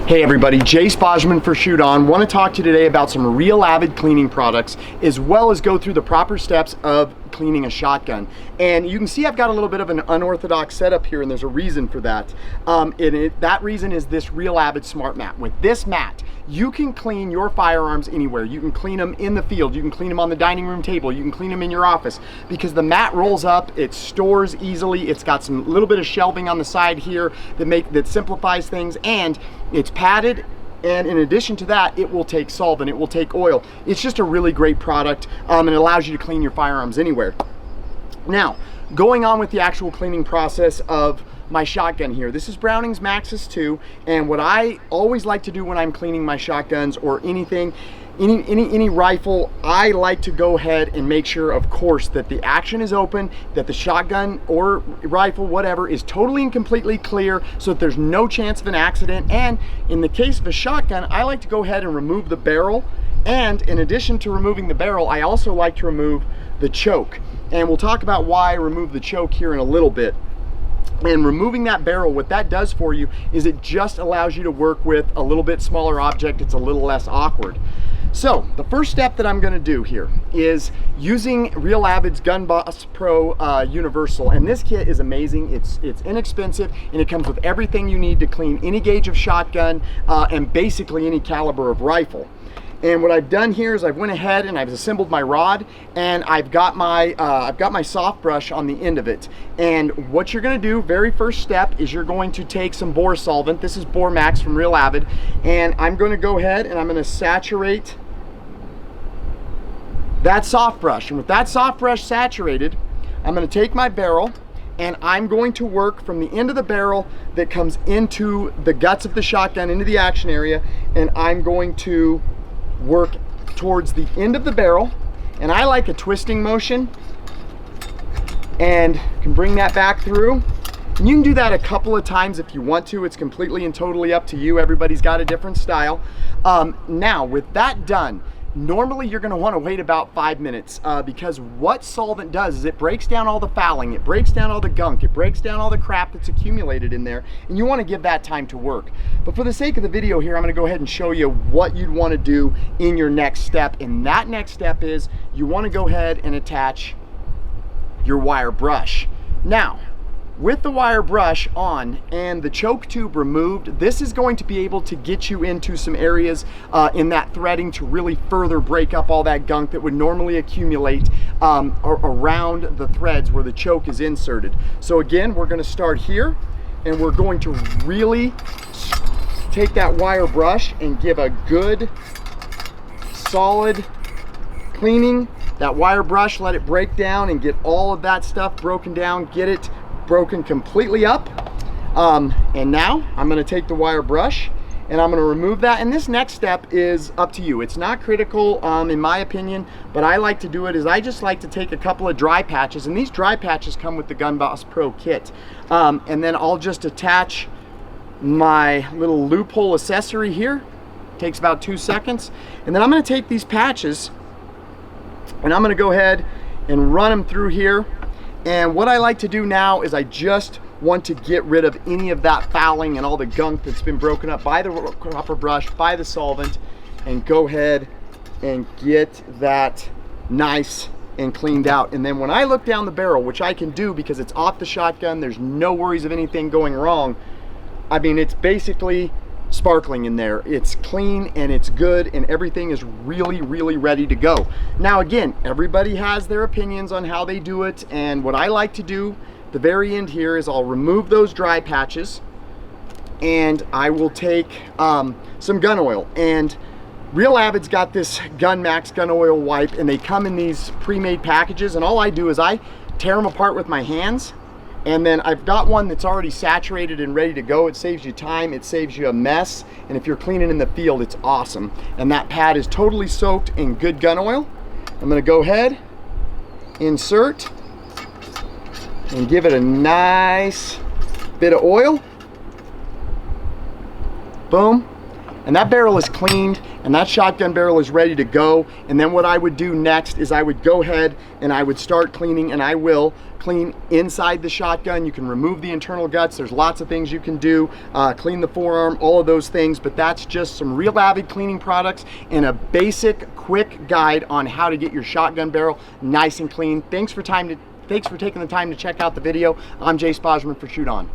Hey everybody, Jace Bauserman for Shoot On. Want to talk to you today about some Real Avid cleaning products, as well as go through the proper steps of cleaning a shotgun. And you can see I've got a little bit of an unorthodox setup here, and there's a reason for that. That reason is this Real Avid Smart Mat. With this mat, you can clean your firearms anywhere. You can clean them in the field, you can clean them on the dining room table, you can clean them in your office, because the mat rolls up, it stores easily, it's got some little bit of shelving on the side here that simplifies things, and it's padded, and in addition to that, it will take solvent, it will take oil. It's just a really great product, and it allows you to clean your firearms anywhere. Now, going on with the actual cleaning process of my shotgun here. This is Browning's Maxus 2, and what I always like to do when I'm cleaning my shotguns or anything, any rifle, I like to go ahead and make sure, of course, that the action is open, that the shotgun or rifle, whatever, is totally and completely clear so that there's no chance of an accident. And in the case of a shotgun, I like to go ahead and remove the barrel. And in addition to removing the barrel, I also like to remove the choke. And we'll talk about why I remove the choke here in a little bit. And removing that barrel, what that does for you is it just allows you to work with a little bit smaller object. It's a little less awkward. So the first step that I'm going to do here is using Real Avid's Gun Boss Pro Universal, and this kit is amazing. It's inexpensive, and it comes with everything you need to clean any gauge of shotgun and basically any caliber of rifle. And what I've done here is I've went ahead and I've assembled my rod, and I've got my soft brush on the end of it. And what you're going to do, very first step, is you're going to take some bore solvent. This is Bore Max from Real Avid, and I'm going to go ahead and I'm going to saturate that soft brush. And with that soft brush saturated, I'm going to take my barrel and I'm going to work from the end of the barrel that comes into the guts of the shotgun, into the action area, and I'm going to work towards the end of the barrel, and I like a twisting motion, and can bring that back through. And you can do that a couple of times if you want to. It's completely and totally up to you. Everybody's got a different style. Now with that done, normally you're going to want to wait about 5 minutes because what solvent does is it breaks down all the fouling, it breaks down all the gunk, it breaks down all the crap that's accumulated in there, and you want to give that time to work. But for the sake of the video here, I'm going to go ahead and show you what you'd want to do in your next step, and that next step is you want to go ahead and attach your wire brush. Now, with the wire brush on and the choke tube removed, this is going to be able to get you into some areas in that threading to really further break up all that gunk that would normally accumulate around the threads where the choke is inserted. So again, we're going to start here, and we're going to really take that wire brush and give a good solid cleaning. That wire brush, let it break down and get all of that stuff broken down, get it broken completely up. And now I'm going to take the wire brush and I'm going to remove that, and this next step is up to you. It's not critical in my opinion, but I like to do it is I just like to take a couple of dry patches, and these dry patches come with the Gun Boss Pro kit, and then I'll just attach my little loophole accessory here. Takes about 2 seconds, and then I'm going to take these patches and I'm going to go ahead and run them through here. And what I like to do now is I just want to get rid of any of that fouling and all the gunk that's been broken up by the proper brush, by the solvent, and go ahead and get that nice and cleaned out. And then when I look down the barrel, which I can do because it's off the shotgun, there's no worries of anything going wrong. I mean, it's basically sparkling in there. It's clean and it's good, and everything is really, really ready to go. Now again, everybody has their opinions on how they do it, and what I like to do at the very end here is I'll remove those dry patches and I will take some gun oil. And Real Avid's got this Gun Max gun oil wipe, and they come in these pre-made packages, and all I do is I tear them apart with my hands. And then I've got one that's already saturated and ready to go. It saves you time, it saves you a mess, and if you're cleaning in the field, it's awesome. And that pad is totally soaked in good gun oil. I'm gonna go ahead, insert, and give it a nice bit of oil. Boom. And that barrel is cleaned, and that shotgun barrel is ready to go. And then what I would do next is I would go ahead and I would start cleaning, and I will clean inside the shotgun. You can remove the internal guts. There's lots of things you can do. Clean the forearm, all of those things, but that's just some Real Avid cleaning products and a basic, quick guide on how to get your shotgun barrel nice and clean. Thanks for taking the time to check out the video. I'm Jace Bauserman for Shoot On.